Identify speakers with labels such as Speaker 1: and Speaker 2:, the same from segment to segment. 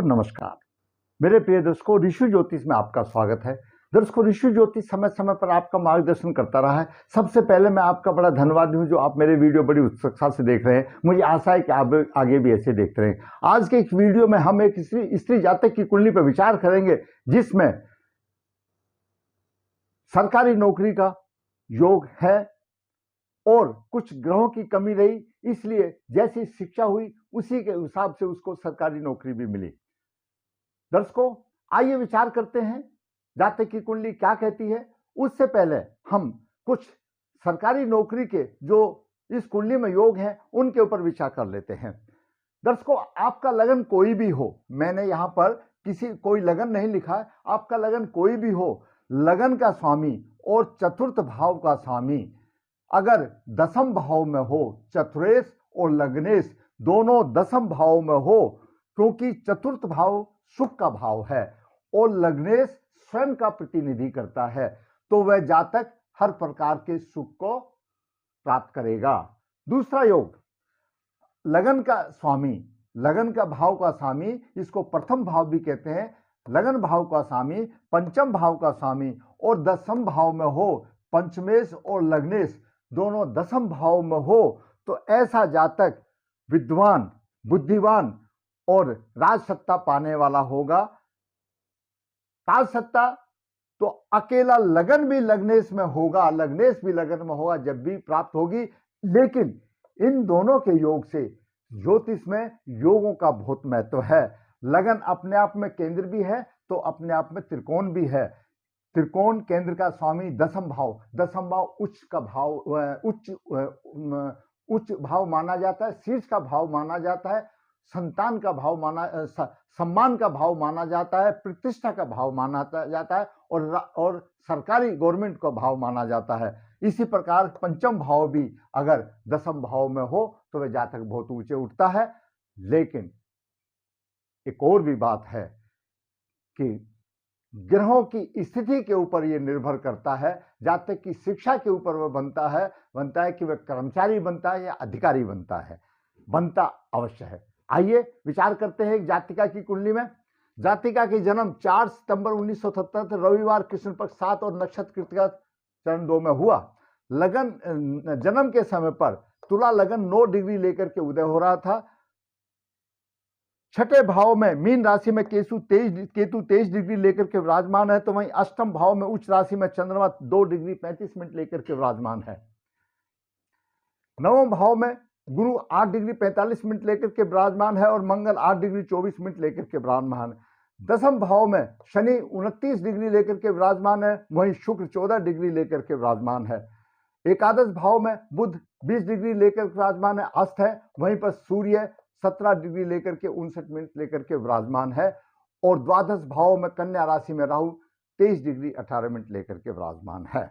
Speaker 1: और नमस्कार मेरे प्रिय दर्शकों, ऋषि ज्योतिष में आपका स्वागत है। दर्शकों, ऋषि ज्योतिष समय समय पर आपका मार्गदर्शन करता रहा है। सबसे पहले मैं आपका बड़ा धन्यवाद हूं जो आप मेरे वीडियो बड़ी उत्सुकता से देख रहे हैं। मुझे आशा है कि आप आगे भी ऐसे देखते रहें। आज के इस वीडियो में हम एक स्त्री जातक की कुंडली पर विचार करेंगे जिसमें सरकारी नौकरी का योग है और कुछ ग्रहों की कमी रही, इसलिए जैसी शिक्षा हुई उसी के हिसाब से उसको सरकारी नौकरी भी मिली। दर्शकों, आइए विचार करते हैं जातक की कुंडली क्या कहती है। उससे पहले हम कुछ सरकारी नौकरी के जो इस कुंडली में योग हैं उनके ऊपर विचार कर लेते हैं। दर्शकों, आपका लगन कोई भी हो, मैंने यहां पर कोई लगन नहीं लिखा है, आपका लगन कोई भी हो, लगन का स्वामी और चतुर्थ भाव का स्वामी अगर दसम भाव में हो, चतुरेश और लग्नेश दोनों दसम भाव में हो, क्योंकि चतुर्थ भाव सुख का भाव है और लग्नेश स्वयं का प्रतिनिधि करता है, तो वह जातक हर प्रकार के सुख को प्राप्त करेगा। दूसरा योग, लगन का स्वामी, लगन का भाव का स्वामी, इसको प्रथम भाव भी कहते हैं। लगन भाव का स्वामी, पंचम भाव का स्वामी और दसम भाव में हो, पंचमेश और लग्नेश दोनों दसम भाव में हो, तो ऐसा जातक विद्वान, बुद्धिमान और राज सत्ता पाने वाला होगा। राज सत्ता तो अकेला लगन भी लग्नेश में होगा, लग्नेश भी लगन में होगा जब भी प्राप्त होगी, लेकिन इन दोनों के योग से ज्योतिष में योगों का बहुत महत्व है। लगन अपने आप में केंद्र भी है तो अपने आप में त्रिकोण भी है। त्रिकोण केंद्र का स्वामी दसम भाव, दसम भाव उच्च का भाव, उच्च भाव माना जाता है, शीर्ष का भाव माना जाता है, संतान का भाव माना, सम्मान का भाव माना जाता है, प्रतिष्ठा का भाव माना जाता है और सरकारी गवर्नमेंट का भाव माना जाता है। इसी प्रकार पंचम भाव भी अगर दसम भाव में हो तो वह जातक बहुत ऊंचे उठता है। लेकिन एक और भी बात है कि ग्रहों की स्थिति के ऊपर यह निर्भर करता है, जातक की शिक्षा के ऊपर वह बनता है कि वह कर्मचारी बनता है या अधिकारी बनता है, बनता अवश्य है। आइए विचार करते हैं जातिका की कुंडली में। जातिका की जन्म 4 सितंबर 1977 रविवार कृष्ण पक्ष 7 और नक्षत्र कृतिका चरण 2 में हुआ। लगन जन्म के समय पर तुला लगन 9 डिग्री लेकर के उदय हो रहा था। छठे भाव में मीन राशि में केतु 23 डिग्री लेकर के विराजमान है, तो वहीं अष्टम भाव में उच्च राशि में चंद्रमा 2 डिग्री 35 मिनट लेकर के विराजमान है। नवम भाव में गुरु 8 डिग्री 45 मिनट लेकर के विराजमान है और मंगल 8 डिग्री 24 मिनट लेकर के विराजमान है। दसम भाव में शनि 29 डिग्री लेकर के विराजमान है, वहीं शुक्र 14 डिग्री लेकर के विराजमान है। एकादश भाव में बुध 20 डिग्री लेकर विराजमान है, अस्त है, वहीं पर सूर्य 17 डिग्री लेकर के 59 मिनट लेकर के विराजमान है और द्वादश भाव में कन्या राशि में राहु 23 डिग्री 18 मिनट लेकर के विराजमान है।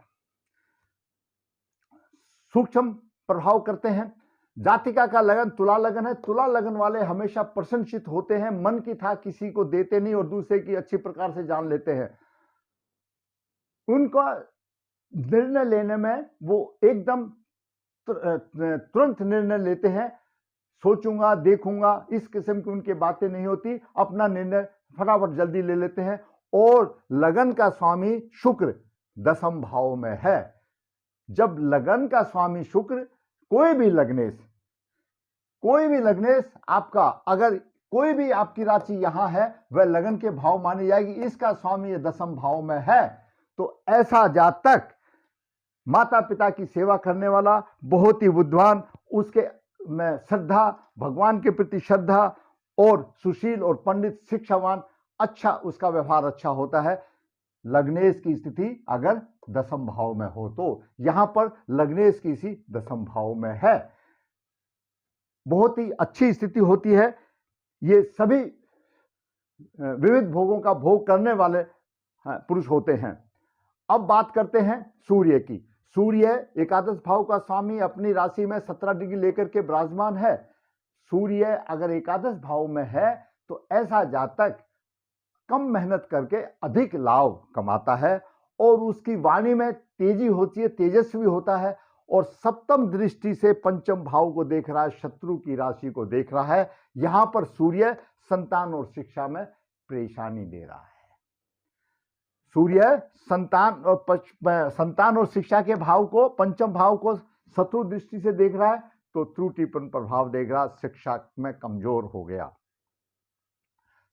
Speaker 1: सूक्ष्म प्रभाव करते हैं। जातिका का लगन तुला लगन है। तुला लगन वाले हमेशा प्रसन्नचित्त होते हैं, मन की था किसी को देते नहीं और दूसरे की अच्छी प्रकार से जान लेते हैं। उनका निर्णय लेने में वो एकदम तुरंत निर्णय लेते हैं, सोचूंगा देखूंगा इस किस्म की उनकी बातें नहीं होती, अपना निर्णय फटाफट जल्दी ले लेते हैं। और लगन का स्वामी शुक्र दसम भाव में है। जब लगन का स्वामी शुक्र, कोई भी लग्नेश आपका, अगर कोई भी आपकी राशि यहां है वह लगन के भाव मानी जाएगी, इसका स्वामी दसम भाव में है, तो ऐसा जातक माता पिता की सेवा करने वाला, बहुत ही बुद्धिमान, उसके में श्रद्धा, भगवान के प्रति श्रद्धा और सुशील और पंडित शिक्षावान, अच्छा उसका व्यवहार अच्छा होता है। लग्नेश की स्थिति अगर दसम भाव में हो तो यहां पर लग्नेश की सी दसम भाव में है, बहुत ही अच्छी स्थिति होती है। ये सभी विविध भोगों का भोग करने वाले पुरुष होते हैं। अब बात करते हैं सूर्य की। सूर्य एकादश भाव का स्वामी अपनी राशि में 17 डिग्री लेकर के विराजमान है। सूर्य अगर एकादश भाव में है तो ऐसा जातक कम मेहनत करके अधिक लाभ कमाता है और उसकी वाणी में तेजी होती है, तेजस्वी होता है और सप्तम दृष्टि से पंचम भाव को देख रहा है, शत्रु की राशि को देख रहा है। यहां पर सूर्य संतान और शिक्षा में परेशानी दे रहा है। सूर्य संतान और शिक्षा के भाव को, पंचम भाव को शत्रु दृष्टि से देख रहा है, तो त्रुटिपूर्ण प्रभाव देख रहा, शिक्षा में कमजोर हो गया,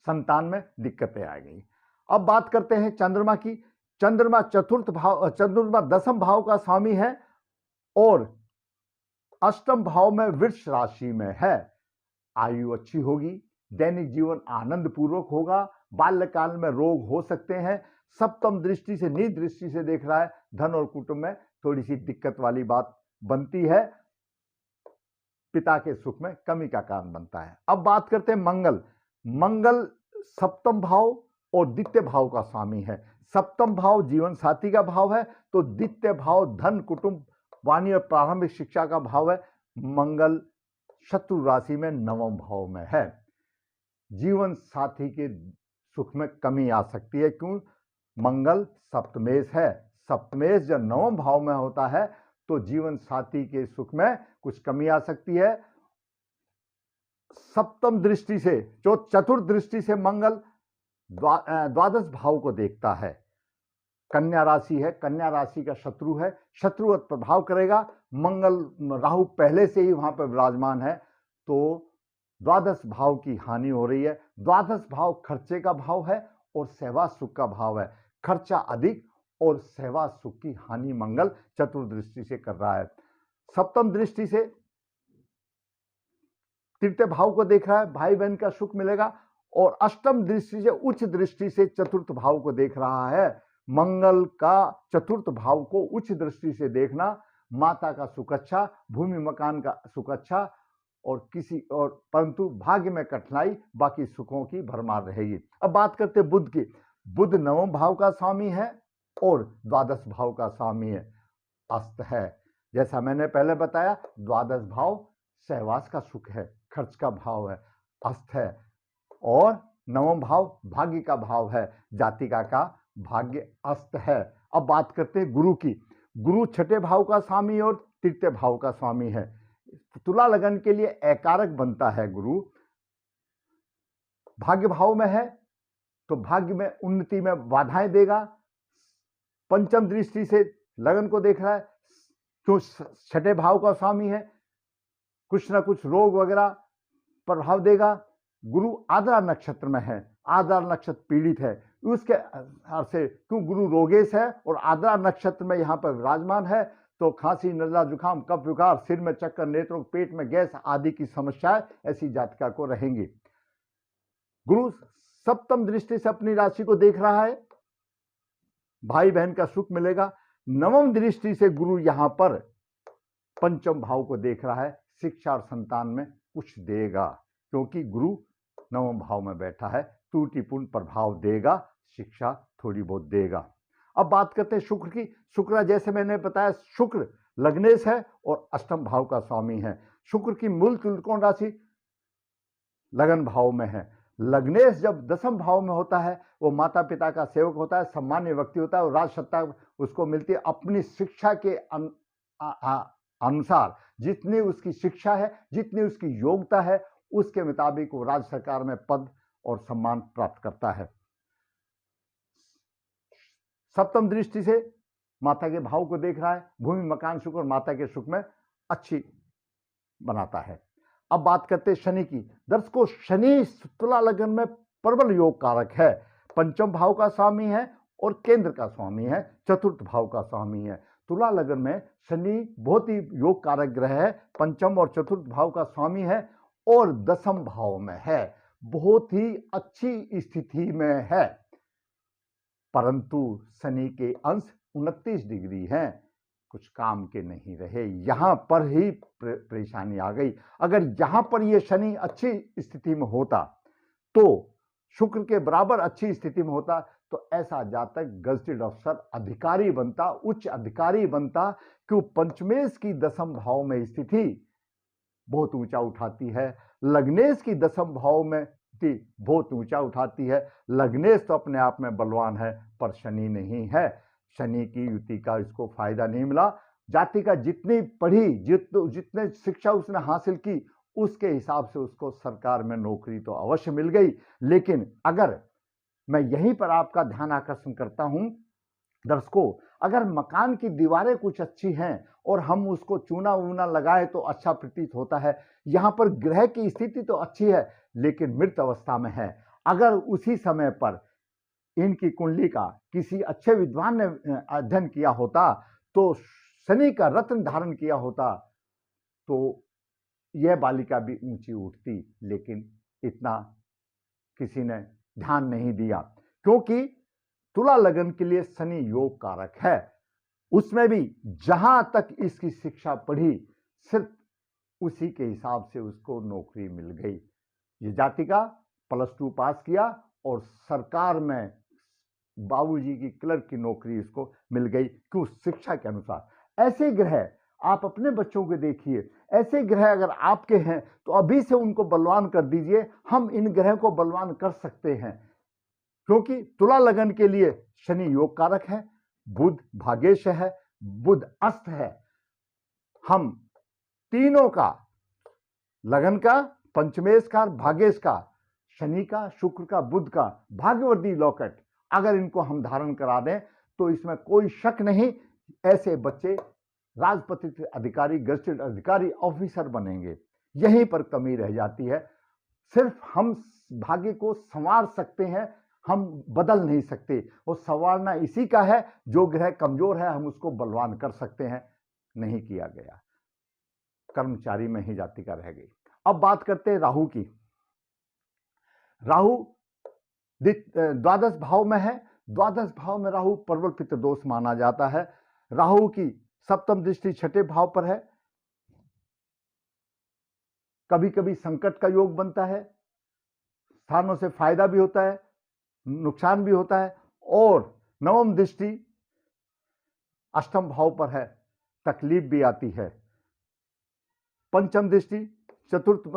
Speaker 1: संतान में दिक्कतें आ गई। अब बात करते हैं चंद्रमा की। चंद्रमा चंद्रमा दसम भाव का स्वामी है और अष्टम भाव में वृष राशि में है। आयु अच्छी होगी, दैनिक जीवन आनंद पूर्वक होगा, बाल्यकाल में रोग हो सकते हैं। सप्तम दृष्टि से, नीच दृष्टि से देख रहा है, धन और कुटुंब में थोड़ी सी दिक्कत वाली बात बनती है, पिता के सुख में कमी का कारण बनता है। अब बात करते हैं मंगल। मंगल सप्तम भाव और द्वितीय भाव का स्वामी है। सप्तम भाव जीवन साथी का भाव है, तो द्वितीय भाव धन, कुटुंब, वाणी और प्रारंभिक शिक्षा का भाव है। मंगल शत्रु राशि में नवम भाव में है। जीवन साथी के सुख में कमी आ सकती है, क्यों? मंगल सप्तमेश है। सप्तमेश जब नवम भाव में होता है तो जीवन साथी के सुख में कुछ कमी आ सकती है। सप्तम दृष्टि से, जो चतुर्थ दृष्टि से मंगल द्वादश भाव को देखता है। कन्या राशि है, कन्या राशि का शत्रु है, शत्रुवत प्रभाव करेगा। मंगल राहु पहले से ही वहां पर विराजमान है, तो द्वादश भाव की हानि हो रही है। द्वादश भाव खर्चे का भाव है और सेवा सुख का भाव है। खर्चा अधिक और सेवा सुख की हानि मंगल चतुर्दृष्टि से कर रहा है। सप्तम दृष्टि से तृतीय भाव को देख रहा है, भाई बहन का सुख मिलेगा। और अष्टम दृष्टि से, उच्च दृष्टि से चतुर्थ भाव को देख रहा है। मंगल का चतुर्थ भाव को उच्च दृष्टि से देखना, माता का सुख अच्छा, भूमि मकान का सुख अच्छा, और परंतु भाग्य में कठिनाई, बाकी सुखों की भरमार रहेगी। अब बात करते हैं बुध की। बुध नवम भाव का स्वामी है और द्वादश भाव का स्वामी है, अस्त है। जैसा मैंने पहले बताया, द्वादश भाव सहवास का सुख है, खर्च का भाव है, अस्त है। और नवम भाव भाग्य का भाव है, जातिका का भाग्य अस्त है। अब बात करते हैं गुरु की। गुरु छठे भाव का स्वामी और तृतीय भाव का स्वामी है। तुला लगन के लिए एकारक बनता है गुरु। भाग्य भाव में है तो भाग्य में उन्नति में बाधाएं देगा। पंचम दृष्टि से लगन को देख रहा है, क्यों? छठे भाव का स्वामी है, कुछ ना कुछ रोग वगैरह प्रभाव देगा। गुरु आद्रा नक्षत्र में है, आद्रा नक्षत्र पीड़ित है, उसके अर्थ से क्यों गुरु रोगेश है और आद्रा नक्षत्र में यहां पर विराजमान है, तो खांसी, नजला, जुकाम, कफ विकार, सिर में चक्कर, नेत्रों, पेट में गैस आदि की समस्याएं ऐसी जातिका को रहेंगी। गुरु सप्तम दृष्टि से अपनी राशि को देख रहा है, भाई बहन का सुख मिलेगा। नवम दृष्टि से गुरु यहां पर पंचम भाव को देख रहा है, शिक्षा और संतान में कुछ देगा, क्योंकि गुरु नवम भाव में बैठा है, त्रुटिपूर्ण प्रभाव देगा, शिक्षा थोड़ी बहुत देगा। अब बात करते हैं शुक्र की। शुक्र, जैसे मैंने बताया, शुक्र लग्नेश है और अष्टम भाव का स्वामी है। शुक्र की मूल त्रिकोण राशि लगन भाव में है। लग्नेश जब दसम भाव में होता है, वो माता पिता का सेवक होता है, सम्मान्य व्यक्ति होता है और राज सत्ता उसको मिलती है। अपनी शिक्षा के अनुसार जितनी उसकी शिक्षा है, जितनी उसकी योग्यता है, उसके मुताबिक वो राज्य सरकार में पद और सम्मान प्राप्त करता है। सप्तम दृष्टि से माता के भाव को देख रहा है, भूमि मकान सुख और माता के सुख में अच्छी बनाता है। अब बात करते हैं शनि की। दर्शकों, शनि तुला लगन में प्रबल योग कारक है, पंचम भाव का स्वामी है और केंद्र का स्वामी है, चतुर्थ भाव का स्वामी है। तुला लगन में शनि बहुत ही योग कारक ग्रह है, पंचम और चतुर्थ भाव का स्वामी है और दसम भाव में है, बहुत ही अच्छी स्थिति में है। परंतु शनि के अंश 29 डिग्री हैं, कुछ काम के नहीं रहे, यहां पर ही परेशानी आ गई। अगर यहां पर यह शनि अच्छी स्थिति में होता, तो शुक्र के बराबर अच्छी स्थिति में होता, तो ऐसा जातक गजटेड अफसर, अधिकारी बनता, उच्च अधिकारी बनता। क्यों? पंचमेश की दसम भाव में स्थिति बहुत ऊंचा उठाती है, लग्नेश की दसम भाव में बहुत ऊंचा उठाती है। लग्नेश तो अपने आप में बलवान है, पर शनि नहीं है। शनि की युति का इसको फायदा नहीं मिला। जातिका जितनी पढ़ी, जितने शिक्षा उसने हासिल की, उसके हिसाब से उसको सरकार में नौकरी तो अवश्य मिल गई। लेकिन अगर मैं यहीं पर आपका ध्यान आकर्षण करता हूं दर्शकों, अगर मकान की दीवारें कुछ अच्छी हैं और हम उसको चूना वूना लगाए तो अच्छा प्रतीत होता है। यहां पर ग्रह की स्थिति तो अच्छी है लेकिन मृत अवस्था में है। अगर उसी समय पर इनकी कुंडली का किसी अच्छे विद्वान ने अध्ययन किया होता, तो शनि का रत्न धारण किया होता, तो यह बालिका भी ऊंची उठती। लेकिन इतना किसी ने ध्यान नहीं दिया, क्योंकि तुला लगन के लिए शनि योग कारक है। उसमें भी जहां तक इसकी शिक्षा पढ़ी, सिर्फ उसी के हिसाब से उसको नौकरी मिल गई। ये जातिका +2 पास किया और सरकार में बाबूजी की क्लर्क की नौकरी इसको मिल गई, क्यों? शिक्षा के अनुसार। ऐसे ग्रह आप अपने बच्चों को देखिए, ऐसे ग्रह अगर आपके हैं तो अभी से उनको बलवान कर दीजिए। हम इन ग्रह को बलवान कर सकते हैं, क्योंकि तुला लगन के लिए शनि योग कारक है, बुध भाग्येश है, बुध अस्त है। हम तीनों का, लगन का, पंचमेश का, भाग्येश का, शनि का, शुक्र का, बुध का भाग्यवर्धी लॉकेट अगर इनको हम धारण करा दें तो इसमें कोई शक नहीं, ऐसे बच्चे राजपत्रित अधिकारी, गजटेड अधिकारी, ऑफिसर बनेंगे। यहीं पर कमी रह जाती है। सिर्फ हम भाग्य को संवार सकते हैं, हम बदल नहीं सकते। और संवारना इसी का है, जो ग्रह कमजोर है हम उसको बलवान कर सकते हैं। नहीं किया गया, कर्मचारी में ही जातिका रह गई। अब बात करते हैं राहु की। राहु द्वादश भाव में है। द्वादश भाव में राहु प्रबल पितृदोष माना जाता है। राहु की सप्तम दृष्टि छठे भाव पर है। कभी कभी संकट का योग बनता है, स्थानों से फायदा भी होता है, नुकसान भी होता है। और नवम दृष्टि अष्टम भाव पर है, तकलीफ भी आती है। पंचम दृष्टि चतुर्थ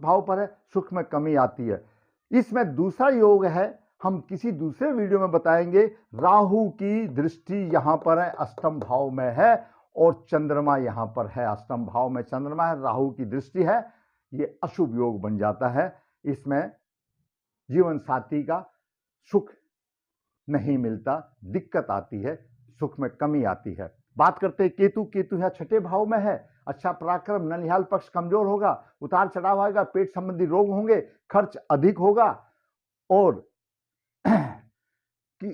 Speaker 1: भाव पर है, सुख में कमी आती है। इसमें दूसरा योग है, हम किसी दूसरे वीडियो में बताएंगे। राहु की दृष्टि यहां पर है, अष्टम भाव में है, और चंद्रमा यहां पर है, अष्टम भाव में चंद्रमा है, राहु की दृष्टि है। ये अशुभ योग बन जाता है। इसमें जीवन साथी का सुख नहीं मिलता, दिक्कत आती है, सुख में कमी आती है। बात करते हैं केतु। केतु यहां छठे भाव में है। अच्छा पराक्रम, ननिहाल पक्ष कमजोर होगा, उतार चढ़ाव आएगा, पेट संबंधी रोग होंगे, खर्च अधिक होगा, और कि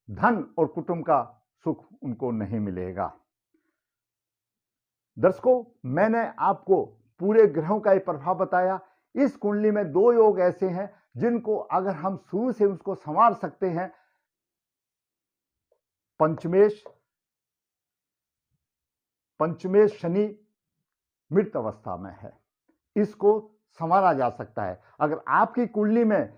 Speaker 1: धन और कुटुंब का सुख उनको नहीं मिलेगा। दर्शकों, मैंने आपको पूरे ग्रहों का एक प्रभाव बताया। इस कुंडली में 2 योग ऐसे हैं जिनको अगर हम शुरू से उसको संवार सकते हैं। पंचमेश शनि मृत अवस्था में है, इसको संवारा जा सकता है। अगर आपकी कुंडली में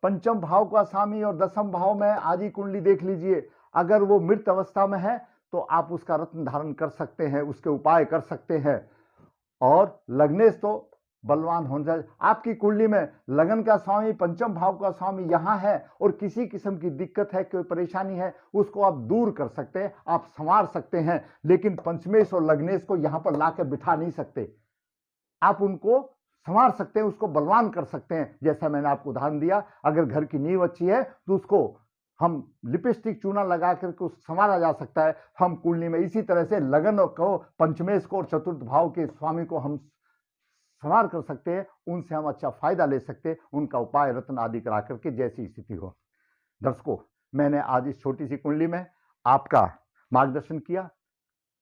Speaker 1: पंचम भाव का स्वामी और दसम भाव में, आज ही कुंडली देख लीजिए, अगर वो मृत अवस्था में है तो आप उसका रत्न धारण कर सकते हैं, उसके उपाय कर सकते हैं। और लग्नेश तो बलवान होना चाहिए। आपकी कुंडली में लगन का स्वामी, पंचम भाव का स्वामी यहां है और किसी किस्म की दिक्कत है, कोई परेशानी है, उसको आप दूर कर सकते हैं, आप संवार सकते हैं। लेकिन पंचमेश और लग्नेश को यहां पर लाकर बिठा नहीं सकते। आप उनको संवार सकते हैं, उसको बलवान कर सकते हैं। जैसा मैंने आपको उदाहरण दिया, अगर घर की नींव अच्छी है तो उसको हम लिपस्टिक चूना लगा करके संवारा जा सकता है। हम कुंडली में इसी तरह से लगन को, पंचमेश को और चतुर्थ भाव के स्वामी को हम संवार कर सकते हैं, उनसे हम अच्छा फायदा ले सकते हैं, उनका उपाय रत्न आदि करा करके, जैसी स्थिति हो। दर्शकों, मैंने आज इस छोटी सी कुंडली में आपका मार्गदर्शन किया।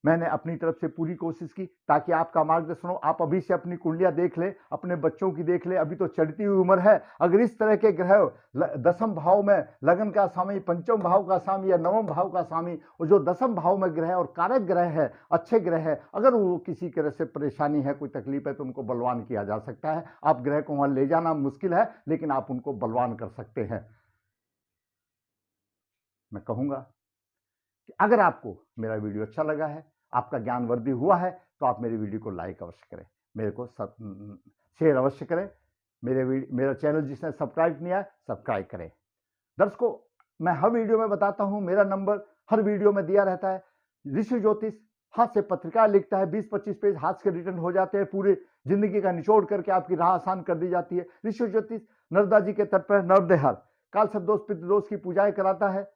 Speaker 1: मैंने अपनी तरफ से पूरी कोशिश की ताकि आपका मार्गदर्शन हो। आप अभी से अपनी कुंडलियां देख ले, अपने बच्चों की देख ले, अभी तो चढ़ती हुई उम्र है। अगर इस तरह के ग्रह दसम भाव में लगन का स्वामी, पंचम भाव का स्वामी या नवम भाव का स्वामी, और जो दसम भाव में ग्रह और कारक ग्रह है, अच्छे ग्रह है, अगर वो किसी तरह से परेशानी है, कोई तकलीफ है, तो उनको बलवान किया जा सकता है। आप ग्रह को वहां ले जाना मुश्किल है, लेकिन आप उनको बलवान कर सकते हैं। मैं कहूंगा कि अगर आपको मेरा वीडियो अच्छा लगा है, आपका ज्ञान वृद्धि हुआ है, तो आप मेरी वीडियो को लाइक अवश्य करें, मेरे को शेयर अवश्य करें। मेरा चैनल जिसने सब्सक्राइब नहीं किया, सब्सक्राइब करें। दर्शकों, मैं हर वीडियो में बताता हूं, मेरा नंबर हर वीडियो में दिया रहता है। ऋषि ज्योतिष हाथ से पत्रिका लिखता है, 20-25 पेज हाथ से रिटर्न हो जाते हैं, पूरे जिंदगी का निचोड़ करके आपकी राह आसान कर दी जाती है। ऋषि ज्योतिष नर्मदा जी के तट पर नर्मदेहर काल सर्प दोष पितृ दोष की पूजाएं कराता है।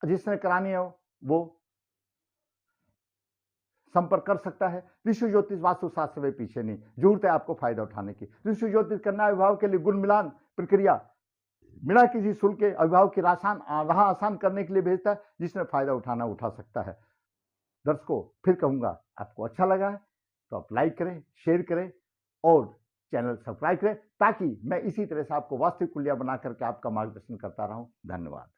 Speaker 1: जिसने करानी है वो संपर्क कर सकता है। ऋषि ज्योतिष वास्तु शास्त्र में पीछे नहीं, जरूरत है आपको फायदा उठाने की। ऋषि ज्योतिष कन्या विवाह के लिए गुण मिलान प्रक्रिया बिना किसी शुल्क के अभिभावक की राह आसान करने के लिए भेजता है। जिसने फायदा उठाना उठा सकता है। दर्शकों, फिर कहूंगा, आपको अच्छा लगा है तो आप लाइक करें, शेयर करें और चैनल सब्सक्राइब करें, ताकि मैं इसी तरह से आपको वास्तविक कुंडलियां बना करके आपका मार्गदर्शन करता रहूं। धन्यवाद।